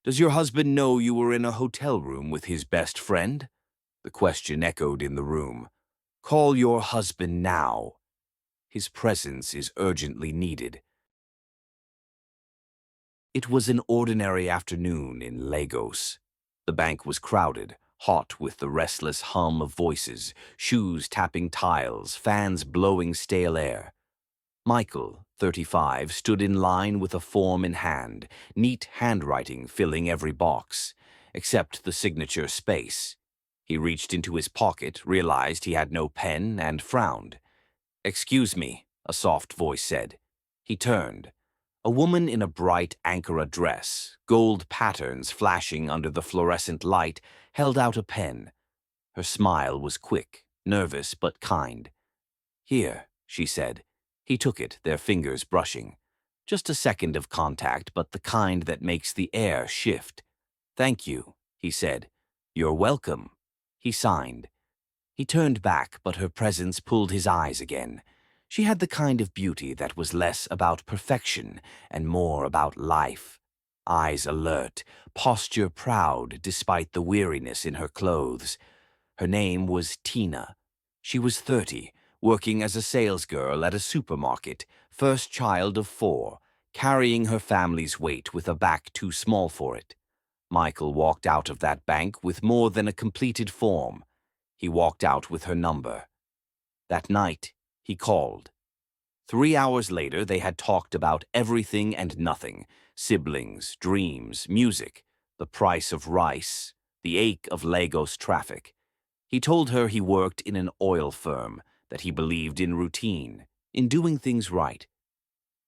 Does your husband know you were in a hotel room with his best friend? The question echoed in the room. Call your husband now. His presence is urgently needed. It was an ordinary afternoon in Lagos. The bank was crowded, hot with the restless hum of voices, shoes tapping tiles, fans blowing stale air. Michael, 35, stood in line with a form in hand, neat handwriting filling every box, except the signature space. He reached into his pocket, realized he had no pen, and frowned. "Excuse me," a soft voice said. He turned. A woman in a bright Ankara dress, gold patterns flashing under the fluorescent light, held out a pen. Her smile was quick, nervous but kind. "Here," she said. He took it, their fingers brushing. Just a second of contact, but the kind that makes the air shift. "Thank you," he said. "You're welcome." He signed. He turned back, but her presence pulled his eyes again. She had the kind of beauty that was less about perfection and more about life. Eyes alert, posture proud despite the weariness in her clothes. Her name was Tina. She was 30, working as a salesgirl at a supermarket, first child of 4, carrying her family's weight with a back too small for it. Michael walked out of that bank with more than a completed form. He walked out with her number. That night, he called. 3 hours later, they had talked about everything and nothing: siblings, dreams, music, the price of rice, the ache of Lagos traffic. He told her he worked in an oil firm, that he believed in routine, in doing things right.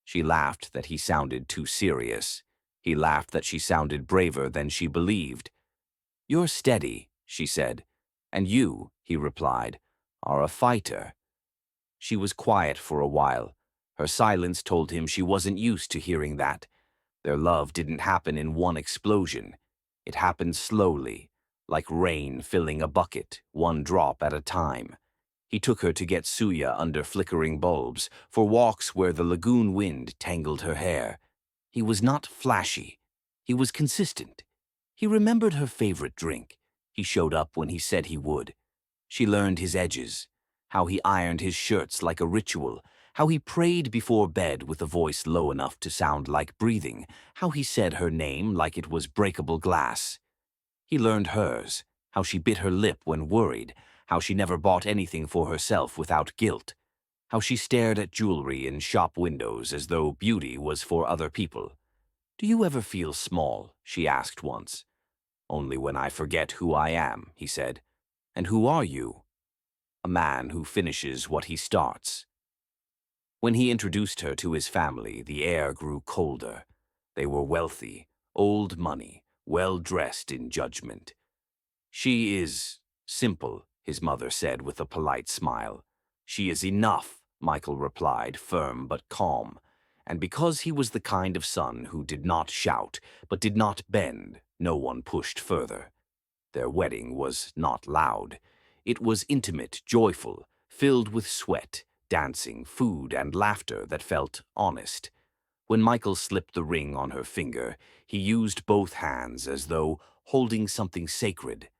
She laughed that he sounded too serious. He laughed that she sounded braver than she believed. "You're steady," she said. "And you," he replied, "are a fighter." She was quiet for a while. Her silence told him she wasn't used to hearing that. Their love didn't happen in one explosion. It happened slowly, like rain filling a bucket, one drop at a time. He took her to get suya under flickering bulbs, for walks where the lagoon wind tangled her hair. He was not flashy. He was consistent. He remembered her favorite drink. He showed up when he said he would. She learned his edges, how he ironed his shirts like a ritual, how he prayed before bed with a voice low enough to sound like breathing, how he said her name like it was breakable glass. He learned hers, how she bit her lip when worried, how she never bought anything for herself without guilt, how she stared at jewelry in shop windows as though beauty was for other people. "Do you ever feel small?" she asked once. "Only when I forget who I am," he said. "And who are you?" "A man who finishes what he starts." When he introduced her to his family, the air grew colder. They were wealthy, old money, well-dressed in judgment. "She is simple," his mother said with a polite smile. "She is enough," Michael replied, firm but calm. And because he was the kind of son who did not shout, but did not bend, no one pushed further. Their wedding was not loud. It was intimate, joyful, filled with sweat, dancing, food, and laughter that felt honest. When Michael slipped the ring on her finger, he used both hands as though holding something sacred.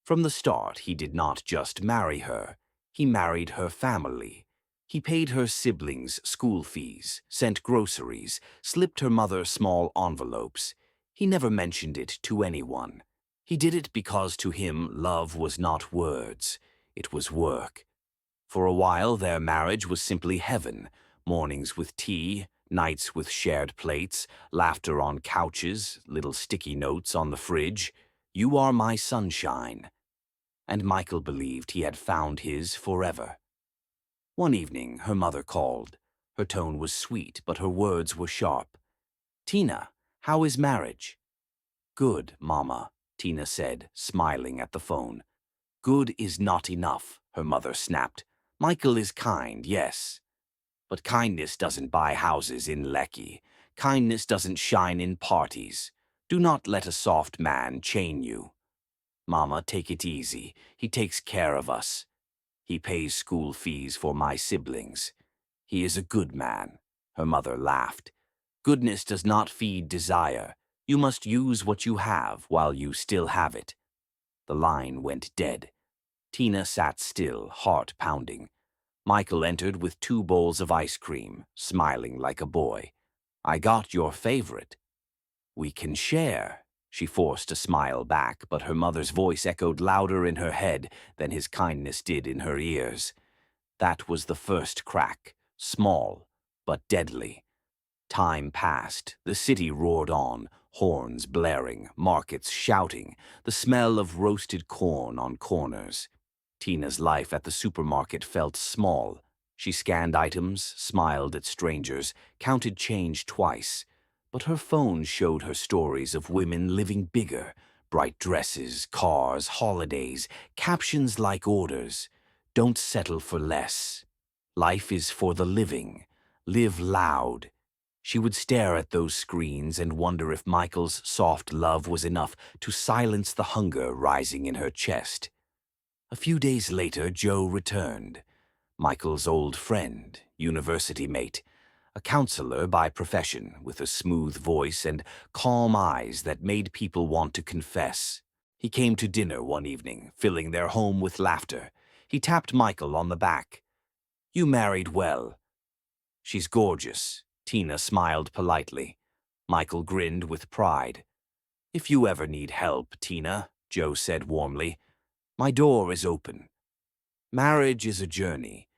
From the start, he did not just marry her. He married her family. He paid her siblings school fees, sent groceries, slipped her mother small envelopes. He never mentioned it to anyone. He did it because to him love was not words, it was work. For a while their marriage was simply heaven, mornings with tea, nights with shared plates, laughter on couches, little sticky notes on the fridge. "You are my sunshine." And Michael believed he had found his forever. One evening, her mother called. Her tone was sweet, but her words were sharp. "Tina, how is marriage?" "Good, Mama," Tina said, smiling at the phone. "Good is not enough," her mother snapped. "Michael is kind, yes. But kindness doesn't buy houses in Lekki. Kindness doesn't shine in parties. Do not let a soft man chain you. Mama, take it easy. He takes care of us. He pays school fees for my siblings. He is a good man." Her mother laughed. "Goodness does not feed desire. You must use what you have while you still have it. The line went dead. Tina sat still, heart pounding. Michael entered with 2 bowls of ice cream, smiling like a boy. I got your favorite. We can share. She forced a smile back, but her mother's voice echoed louder in her head than his kindness did in her ears. That was the first crack, small, but deadly. Time passed. The city roared on, horns blaring, markets shouting, the smell of roasted corn on corners. Tina's life at the supermarket felt small. She scanned items, smiled at strangers, counted change twice. But her phone showed her stories of women living bigger, bright dresses, cars, holidays, captions like orders. Don't settle for less. Life is for the living. Live loud. She would stare at those screens and wonder if Michael's soft love was enough to silence the hunger rising in her chest. A few days later, Joe returned. Michael's old friend, university mate, a counselor by profession with a smooth voice and calm eyes that made people want to confess. He came to dinner one evening, filling their home with laughter. He tapped Michael on the back. You married well. She's gorgeous. Tina smiled politely. Michael grinned with pride. If you ever need help, Tina, Joe said warmly, my door is open. Marriage is a journey.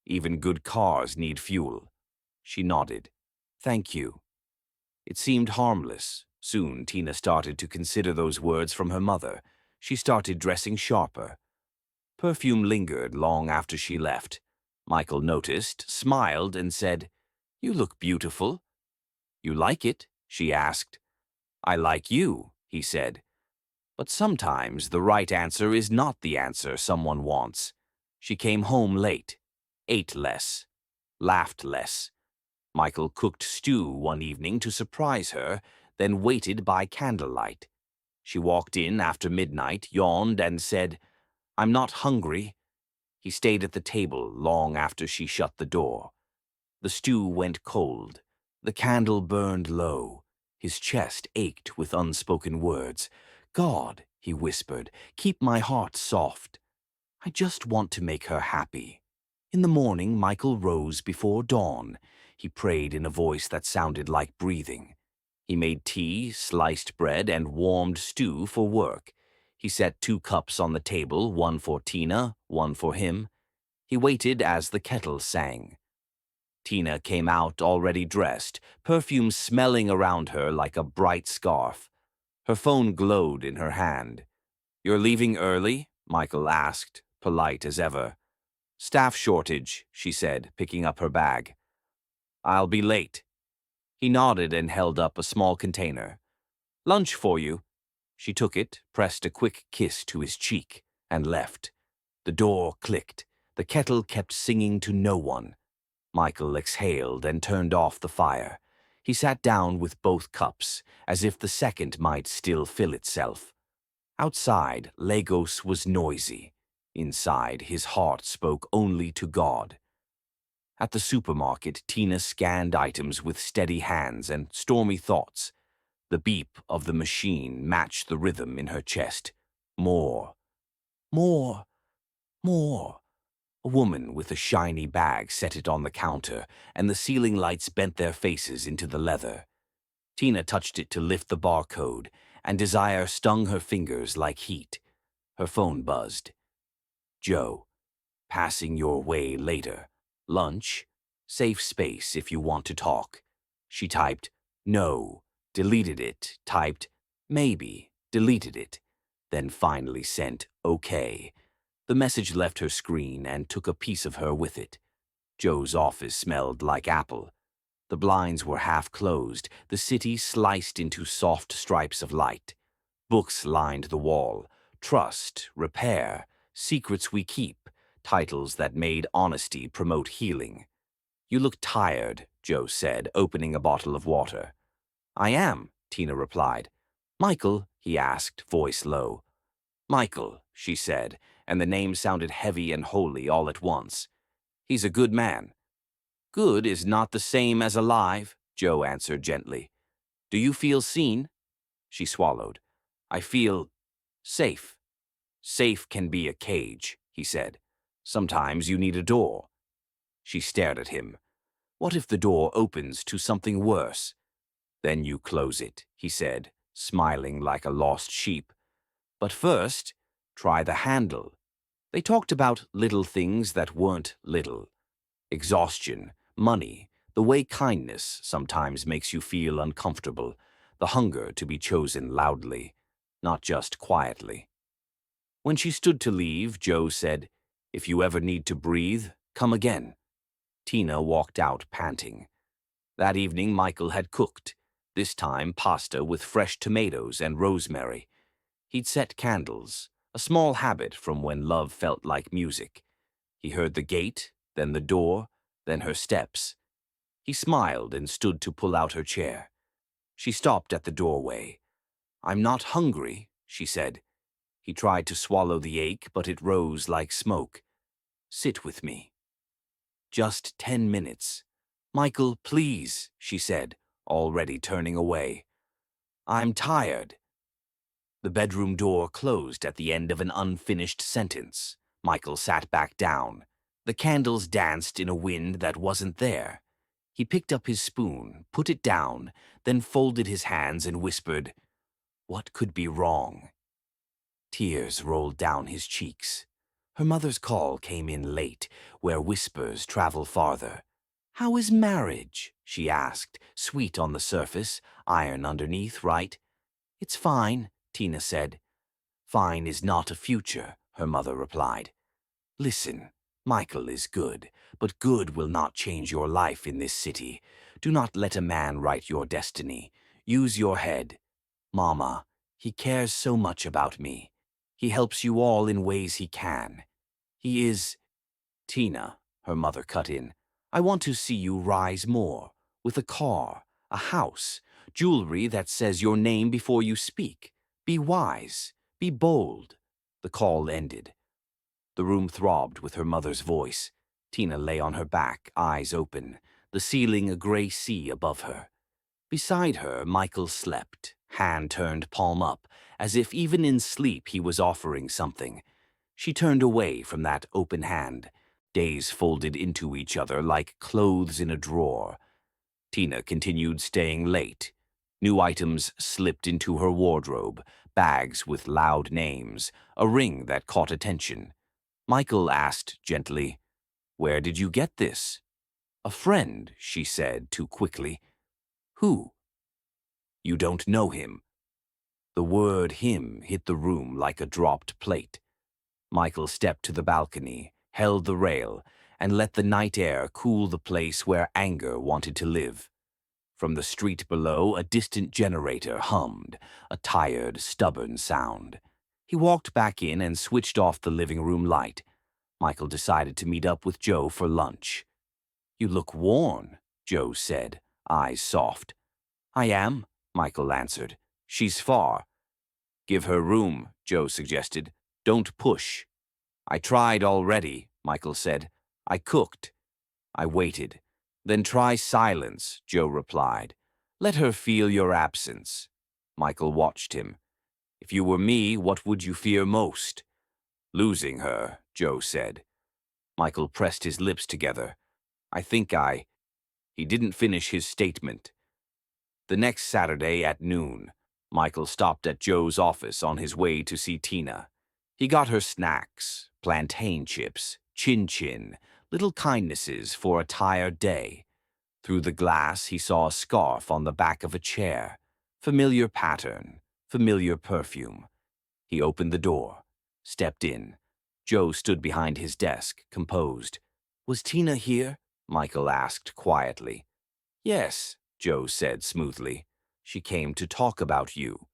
Even good cars need fuel. She nodded. Thank you. It seemed harmless. Soon, Tina started to consider those words from her mother. She started dressing sharper. Perfume lingered long after she left. Michael noticed, smiled, and said, You look beautiful. You like it? She asked. I like you, he said. But sometimes the right answer is not the answer someone wants. She came home late, ate less, laughed less. Michael cooked stew one evening to surprise her, then waited by candlelight. She walked in after midnight, yawned, and said, I'm not hungry. He stayed at the table long after she shut the door. The stew went cold. The candle burned low. His chest ached with unspoken words. God, he whispered, keep my heart soft. I just want to make her happy. In the morning, Michael rose before dawn. He prayed in a voice that sounded like breathing. He made tea, sliced bread, and warmed stew for work. He set 2 cups on the table, one for Tina, one for him. He waited as the kettle sang. Tina came out already dressed, perfume smelling around her like a bright scarf. Her phone glowed in her hand. You're leaving early? Michael asked, polite as ever. Staff shortage, she said, picking up her bag. I'll be late. He nodded and held up a small container. Lunch for you. She took it, pressed a quick kiss to his cheek, and left. The door clicked. The kettle kept singing to no one. Michael exhaled and turned off the fire. He sat down with both cups, as if the second might still fill itself. Outside, Lagos was noisy. Inside, his heart spoke only to God. At the supermarket, Tina scanned items with steady hands and stormy thoughts. The beep of the machine matched the rhythm in her chest. More. More. More. A woman with a shiny bag set it on the counter, and the ceiling lights bent their faces into the leather. Tina touched it to lift the barcode, and desire stung her fingers like heat. Her phone buzzed. Joe, passing your way later. Lunch? Safe space if you want to talk. She typed, no, deleted it, typed, maybe, deleted it, then finally sent, okay. The message left her screen and took a piece of her with it. Joe's office smelled like apple. The blinds were half closed, the city sliced into soft stripes of light. Books lined the wall. Trust, repair, secrets we keep, titles that made honesty promote healing. You look tired, Joe said, opening a bottle of water. I am, Tina replied. Michael, he asked, voice low. Michael, she said, and the name sounded heavy and holy all at once. He's a good man. Good is not the same as alive, Joe answered gently. Do you feel seen? She swallowed. I feel safe. Safe can be a cage, he said. Sometimes you need a door. She stared at him. What if the door opens to something worse? Then you close it, he said, smiling like a lost sheep. But first, try the handle. They talked about little things that weren't little. Exhaustion, money, the way kindness sometimes makes you feel uncomfortable, the hunger to be chosen loudly, not just quietly. When she stood to leave, Joe said, If you ever need to breathe, come again. Tina walked out panting. That evening Michael had cooked, this time pasta with fresh tomatoes and rosemary. He'd set candles, a small habit from when love felt like music. He heard the gate, then the door, then her steps. He smiled and stood to pull out her chair. She stopped at the doorway. I'm not hungry, she said. He tried to swallow the ache, but it rose like smoke. Sit with me. Just 10 minutes. Michael, please, she said, already turning away. I'm tired. The bedroom door closed at the end of an unfinished sentence. Michael sat back down. The candles danced in a wind that wasn't there. He picked up his spoon, put it down, then folded his hands and whispered, What could be wrong? Tears rolled down his cheeks. Her mother's call came in late, where whispers travel farther. How is marriage? She asked, sweet on the surface, iron underneath, right? It's fine, Tina said. Fine is not a future, her mother replied. Listen, Michael is good, but good will not change your life in this city. Do not let a man write your destiny. Use your head. Mama, he cares so much about me. He helps you all in ways he can. He is... Tina, her mother cut in. I want to see you rise more, with a car, a house, jewelry that says your name before you speak. Be wise, be bold. The call ended. The room throbbed with her mother's voice. Tina lay on her back, eyes open, the ceiling a gray sea above her. Beside her, Michael slept, hand turned palm up, as if even in sleep he was offering something. She turned away from that open hand, days folded into each other like clothes in a drawer. Tina continued staying late. New items slipped into her wardrobe, bags with loud names, a ring that caught attention. Michael asked gently, Where did you get this? A friend, she said too quickly. Who? You don't know him. The word him hit the room like a dropped plate. Michael stepped to the balcony, held the rail, and let the night air cool the place where anger wanted to live. From the street below, a distant generator hummed, a tired, stubborn sound. He walked back in and switched off the living room light. Michael decided to meet up with Joe for lunch. You look worn, Joe said, eyes soft. I am, Michael answered. She's far. Give her room, Joe suggested. Don't push. I tried already, Michael said. I cooked. I waited. Then try silence, Joe replied. Let her feel your absence. Michael watched him. If you were me, what would you fear most? Losing her, Joe said. Michael pressed his lips together. He didn't finish his statement. The next Saturday at noon, Michael stopped at Joe's office on his way to see Tina. He got her snacks, plantain chips, chin-chin, little kindnesses for a tired day. Through the glass, he saw a scarf on the back of a chair. Familiar pattern, familiar perfume. He opened the door, stepped in. Joe stood behind his desk, composed. Was Tina here? Michael asked quietly. Yes, Joe said smoothly. She came to talk about you.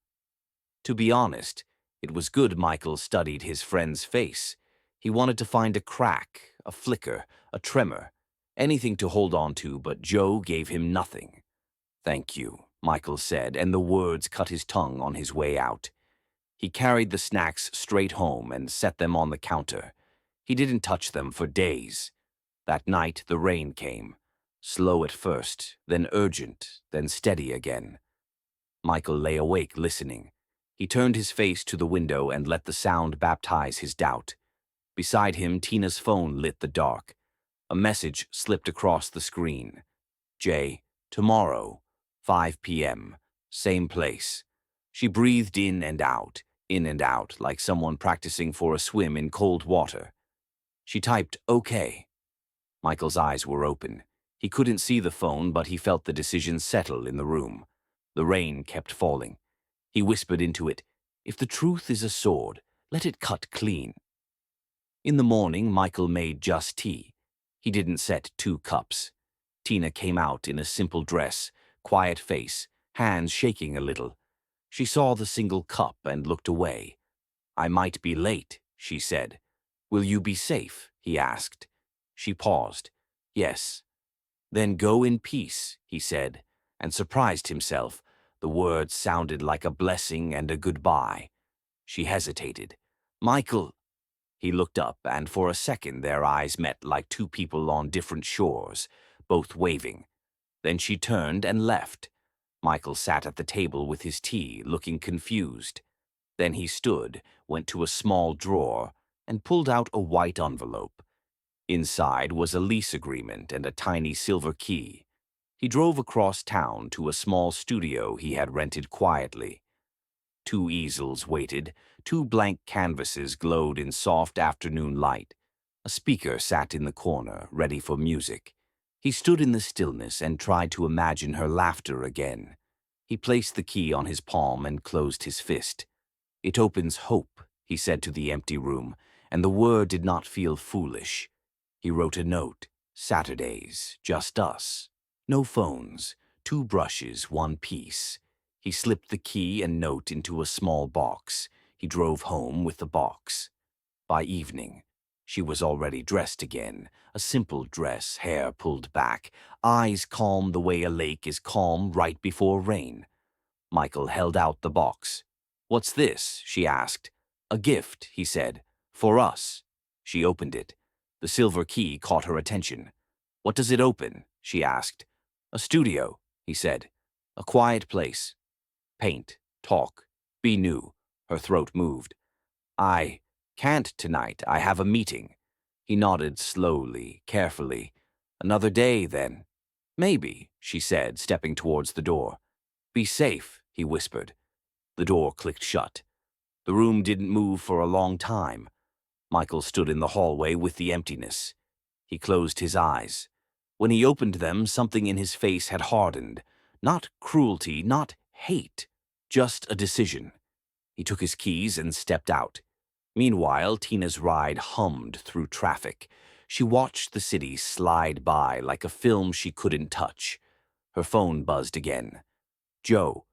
To be honest, it was good Michael studied his friend's face. He wanted to find a crack, a flicker, a tremor, anything to hold on to, but Joe gave him nothing. Thank you, Michael said, and the words cut his tongue on his way out. He carried the snacks straight home and set them on the counter. He didn't touch them for days. That night the rain came. Slow at first, then urgent, then steady again. Michael lay awake, listening. He turned his face to the window and let the sound baptize his doubt. Beside him, Tina's phone lit the dark. A message slipped across the screen. Jay, tomorrow, 5 p.m., same place. She breathed in and out, like someone practicing for a swim in cold water. She typed, okay. Michael's eyes were open. He couldn't see the phone, but he felt the decision settle in the room. The rain kept falling. He whispered into it, if the truth is a sword, let it cut clean. In the morning, Michael made just tea. He didn't set 2 cups. Tina came out in a simple dress, quiet face, hands shaking a little. She saw the single cup and looked away. I might be late, she said. Will you be safe? He asked. She paused. Yes. Then go in peace, he said, and surprised himself. The words sounded like a blessing and a goodbye. She hesitated. Michael. He looked up, and for a second their eyes met like 2 people on different shores, both waving. Then she turned and left. Michael sat at the table with his tea, looking confused. Then he stood, went to a small drawer, and pulled out a white envelope. Inside was a lease agreement and a tiny silver key. He drove across town to a small studio he had rented quietly. 2 easels waited, 2 blank canvases glowed in soft afternoon light. A speaker sat in the corner, ready for music. He stood in the stillness and tried to imagine her laughter again. He placed the key on his palm and closed his fist. It opens hope, he said to the empty room, and the word did not feel foolish. He wrote a note. Saturdays, just us. No phones, 2 brushes, 1 piece. He slipped the key and note into a small box. He drove home with the box. By evening, she was already dressed again, a simple dress, hair pulled back, eyes calm the way a lake is calm right before rain. Michael held out the box. What's this? She asked. A gift, he said. For us. She opened it. The silver key caught her attention. What does it open? She asked. A studio, he said. A quiet place. Paint, talk, be new. Her throat moved. I can't tonight. I have a meeting. He nodded slowly, carefully. Another day, then. Maybe, she said, stepping towards the door. Be safe, he whispered. The door clicked shut. The room didn't move for a long time. Michael stood in the hallway with the emptiness. He closed his eyes. When he opened them, something in his face had hardened. Not cruelty, not hate, just a decision. He took his keys and stepped out. Meanwhile, Tina's ride hummed through traffic. She watched the city slide by like a film she couldn't touch. Her phone buzzed again. Joe.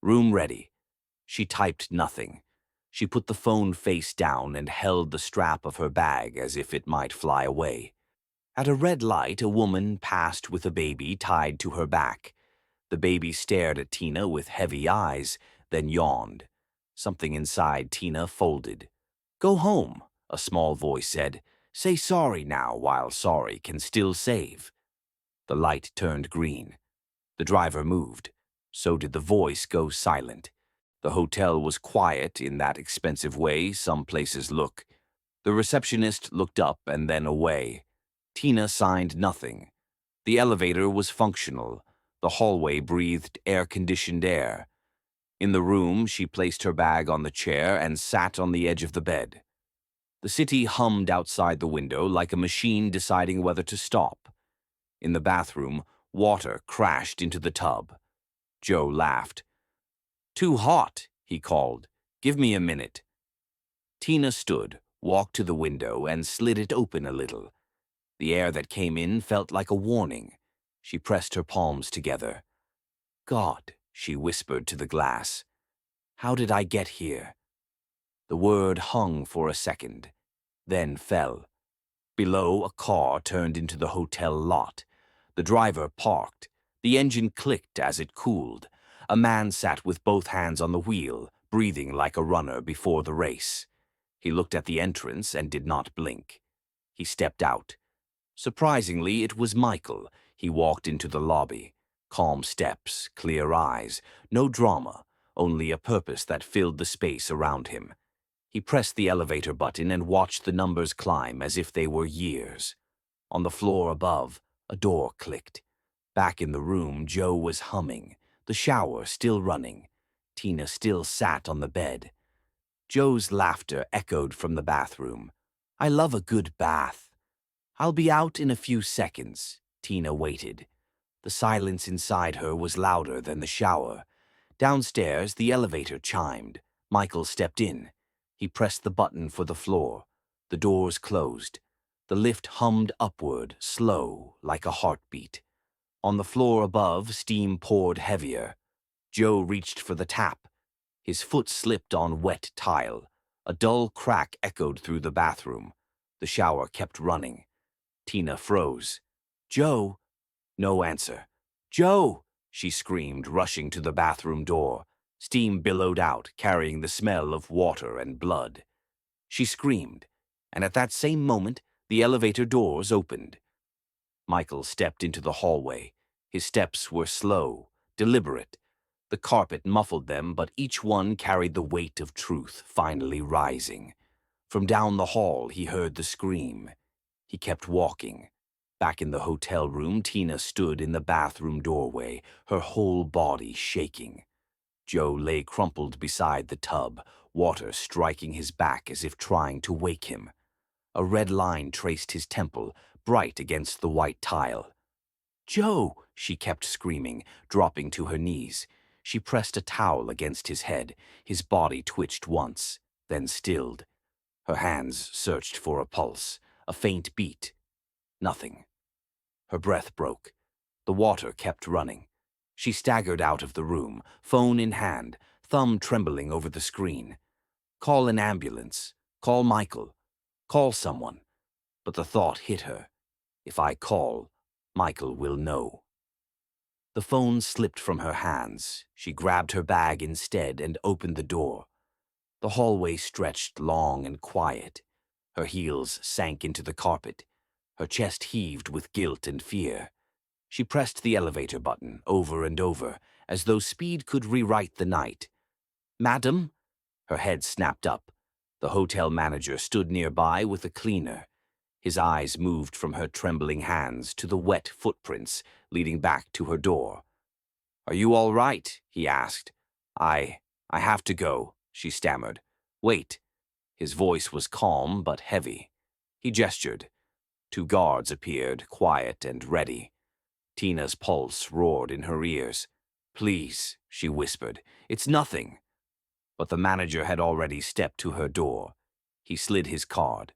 Room ready. She typed nothing. She put the phone face down and held the strap of her bag as if it might fly away. At a red light, a woman passed with a baby tied to her back. The baby stared at Tina with heavy eyes, then yawned. Something inside Tina folded. Go home, a small voice said. Say sorry now while sorry can still save. The light turned green. The driver moved. So did the voice go silent. The hotel was quiet in that expensive way some places look. The receptionist looked up and then away. Tina signed nothing. The elevator was functional. The hallway breathed air-conditioned air. In the room, she placed her bag on the chair and sat on the edge of the bed. The city hummed outside the window like a machine deciding whether to stop. In the bathroom, water crashed into the tub. Joe laughed. Too hot, he called. Give me a minute. Tina stood, walked to the window, and slid it open a little. The air that came in felt like a warning. She pressed her palms together. God, she whispered to the glass. How did I get here? The word hung for a second, then fell. Below, a car turned into the hotel lot. The driver parked. The engine clicked as it cooled. A man sat with both hands on the wheel, breathing like a runner before the race. He looked at the entrance and did not blink. He stepped out. Surprisingly, it was Michael. He walked into the lobby. Calm steps, clear eyes, no drama, only a purpose that filled the space around him. He pressed the elevator button and watched the numbers climb as if they were years. On the floor above, a door clicked. Back in the room, Joe was humming, the shower still running. Tina still sat on the bed. Joe's laughter echoed from the bathroom. "I love a good bath." "I'll be out in a few seconds." Tina waited. The silence inside her was louder than the shower. Downstairs, the elevator chimed. Michael stepped in. He pressed the button for the floor. The doors closed. The lift hummed upward, slow, like a heartbeat. On the floor above, steam poured heavier. Joe reached for the tap. His foot slipped on wet tile. A dull crack echoed through the bathroom. The shower kept running. Tina froze. "Joe?" No answer. "Joe!" she screamed, rushing to the bathroom door. Steam billowed out, carrying the smell of water and blood. She screamed, and at that same moment, the elevator doors opened. Michael stepped into the hallway. His steps were slow, deliberate. The carpet muffled them, but each one carried the weight of truth finally rising. From down the hall, he heard the scream. He kept walking. Back in the hotel room, Tina stood in the bathroom doorway, her whole body shaking. Joe lay crumpled beside the tub, water striking his back as if trying to wake him. A red line traced his temple, bright against the white tile. "Joe!" she kept screaming, dropping to her knees. She pressed a towel against his head. His body twitched once, then stilled. Her hands searched for a pulse, a faint beat. Nothing. Her breath broke. The water kept running. She staggered out of the room, phone in hand, thumb trembling over the screen. Call an ambulance. Call Michael. Call someone. But the thought hit her. If I call, Michael will know. The phone slipped from her hands. She grabbed her bag instead and opened the door. The hallway stretched long and quiet. Her heels sank into the carpet. Her chest heaved with guilt and fear. She pressed the elevator button over and over, as though speed could rewrite the night. "Madam?" Her head snapped up. The hotel manager stood nearby with a cleaner. His eyes moved from her trembling hands to the wet footprints leading back to her door. "Are you all right?" he asked. I have to go," she stammered. "Wait." His voice was calm but heavy. He gestured. 2 guards appeared, quiet and ready. Tina's pulse roared in her ears. "Please," she whispered, "it's nothing." But the manager had already stepped to her door. He slid his card.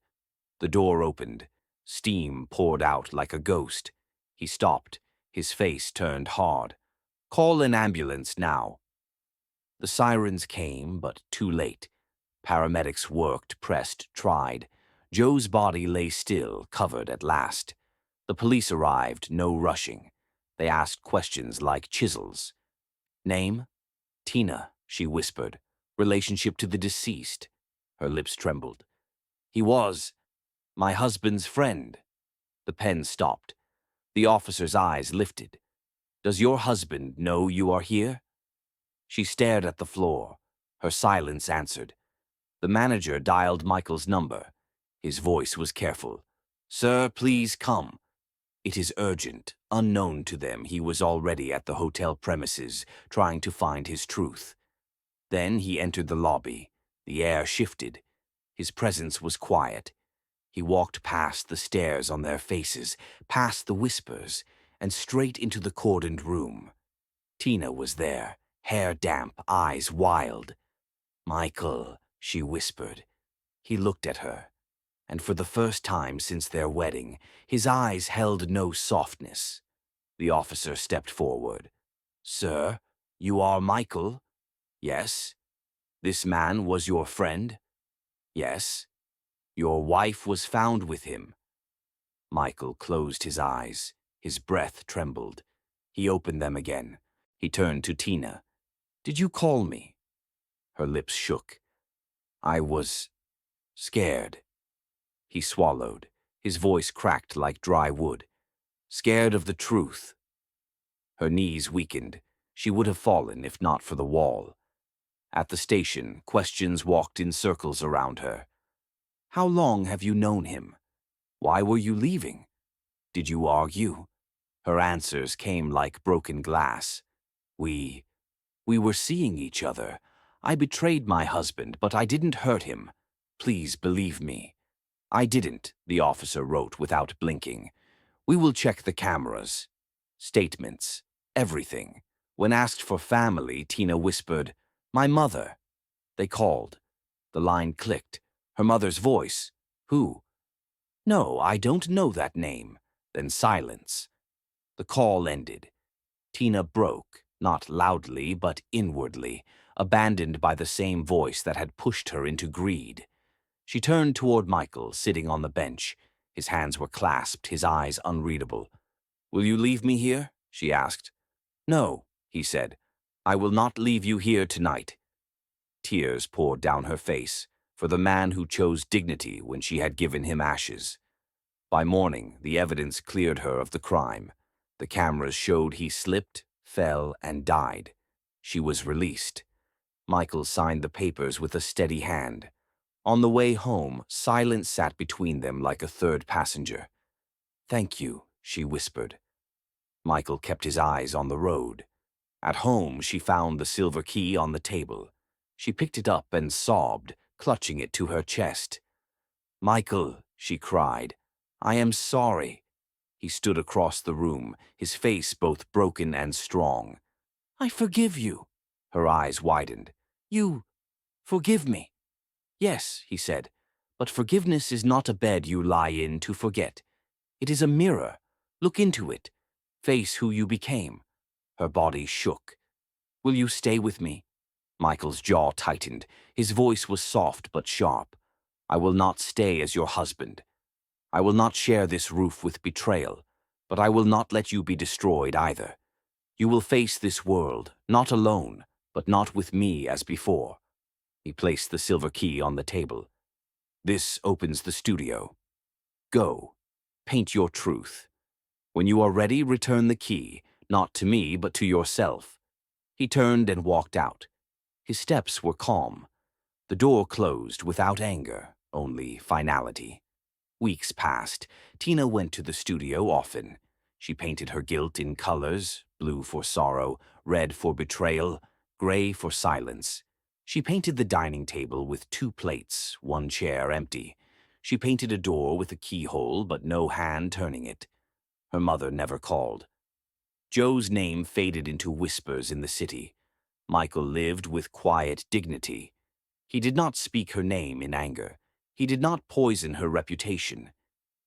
The door opened. Steam poured out like a ghost. He stopped, his face turned hard. "Call an ambulance now." The sirens came, but too late. Paramedics worked, pressed, tried. Joe's body lay still, covered at last. The police arrived, no rushing. They asked questions like chisels. "Name?" "Tina," she whispered. "Relationship to the deceased?" Her lips trembled. "He was my husband's friend." The pen stopped. The officer's eyes lifted. "Does your husband know you are here?" She stared at the floor. Her silence answered. The manager dialed Michael's number. His voice was careful. "Sir, please come." It is urgent. Unknown to them, he was already at the hotel premises, trying to find his truth. Then he entered the lobby. The air shifted. His presence was quiet. He walked past the stares on their faces, past the whispers, and straight into the cordoned room. Tina was there, hair damp, eyes wild. "Michael," she whispered. He looked at her, and for the first time since their wedding, his eyes held no softness. The officer stepped forward. "Sir, you are Michael?" "Yes." "This man was your friend?" "Yes." "Your wife was found with him?" Michael closed his eyes. His breath trembled. He opened them again. He turned to Tina. "Did you call me?" Her lips shook. "I was scared." He swallowed. His voice cracked like dry wood. "Scared of the truth." Her knees weakened. She would have fallen if not for the wall. At the station, questions walked in circles around her. How long have you known him? Why were you leaving? Did you argue? Her answers came like broken glass. We were seeing each other. I betrayed my husband, but I didn't hurt him. Please believe me. I didn't, the officer wrote without blinking. We will check the cameras. Statements. Everything. When asked for family, Tina whispered, "My mother." They called. The line clicked. Her mother's voice. Who? No, I don't know that name. Then silence. The call ended. Tina broke, not loudly but inwardly, abandoned by the same voice that had pushed her into greed. She turned toward Michael, sitting on the bench. His hands were clasped, his eyes unreadable. "Will you leave me here?" she asked. "No," he said. "I will not leave you here tonight." Tears poured down her face, for the man who chose dignity when she had given him ashes. By morning, the evidence cleared her of the crime. The cameras showed he slipped, fell, and died. She was released. Michael signed the papers with a steady hand. On the way home, silence sat between them like a third passenger. "Thank you," she whispered. Michael kept his eyes on the road. At home, she found the silver key on the table. She picked it up and sobbed, clutching it to her chest. "Michael," she cried, "I am sorry." He stood across the room, his face both broken and strong. "I forgive you." Her eyes widened. "You forgive me?" "Yes," he said, "but forgiveness is not a bed you lie in to forget. It is a mirror. Look into it. Face who you became." Her body shook. "Will you stay with me?" Michael's jaw tightened. His voice was soft but sharp. "I will not stay as your husband. I will not share this roof with betrayal, but I will not let you be destroyed either. You will face this world, not alone, but not with me as before." He placed the silver key on the table. "This opens the studio. Go. Paint your truth. When you are ready, return the key, not to me, but to yourself." He turned and walked out. His steps were calm. The door closed without anger, only finality. Weeks passed. Tina went to the studio often. She painted her guilt in colors, blue for sorrow, red for betrayal, gray for silence. She painted the dining table with 2 plates, 1 chair empty. She painted a door with a keyhole but no hand turning it. Her mother never called. Joe's name faded into whispers in the city. Michael lived with quiet dignity. He did not speak her name in anger. He did not poison her reputation.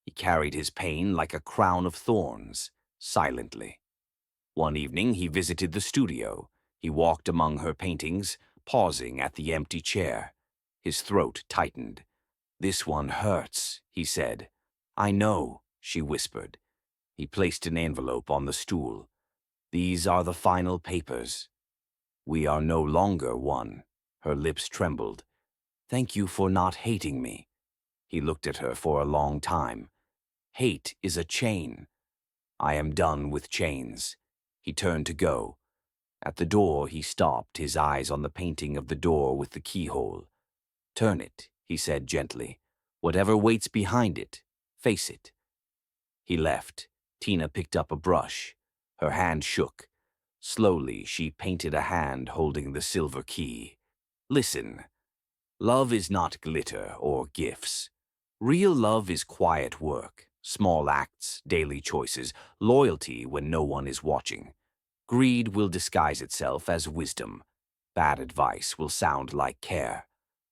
He carried his pain like a crown of thorns, silently. One evening he visited the studio. He walked among her paintings, pausing at the empty chair. His throat tightened. "This one hurts," he said. "I know," she whispered. He placed an envelope on the stool. "These are the final papers. We are no longer one." Her lips trembled. "Thank you for not hating me." He looked at her for a long time. "Hate is a chain. I am done with chains." He turned to go. At the door he stopped, his eyes on the painting of the door with the keyhole. "Turn it," he said gently. "Whatever waits behind it, face it." He left. Tina picked up a brush. Her hand shook. Slowly she painted a hand holding the silver key. "Listen. Love is not glitter or gifts. Real love is quiet work, small acts, daily choices, loyalty when no one is watching. Greed will disguise itself as wisdom. Bad advice will sound like care.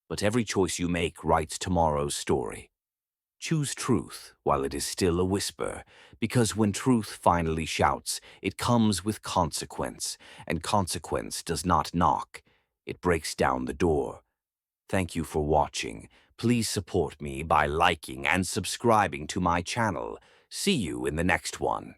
But every choice you make writes tomorrow's story. Choose truth while it is still a whisper, because when truth finally shouts, it comes with consequence, and consequence does not knock. It breaks down the door. Thank you for watching. Please support me by liking and subscribing to my channel. See you in the next one.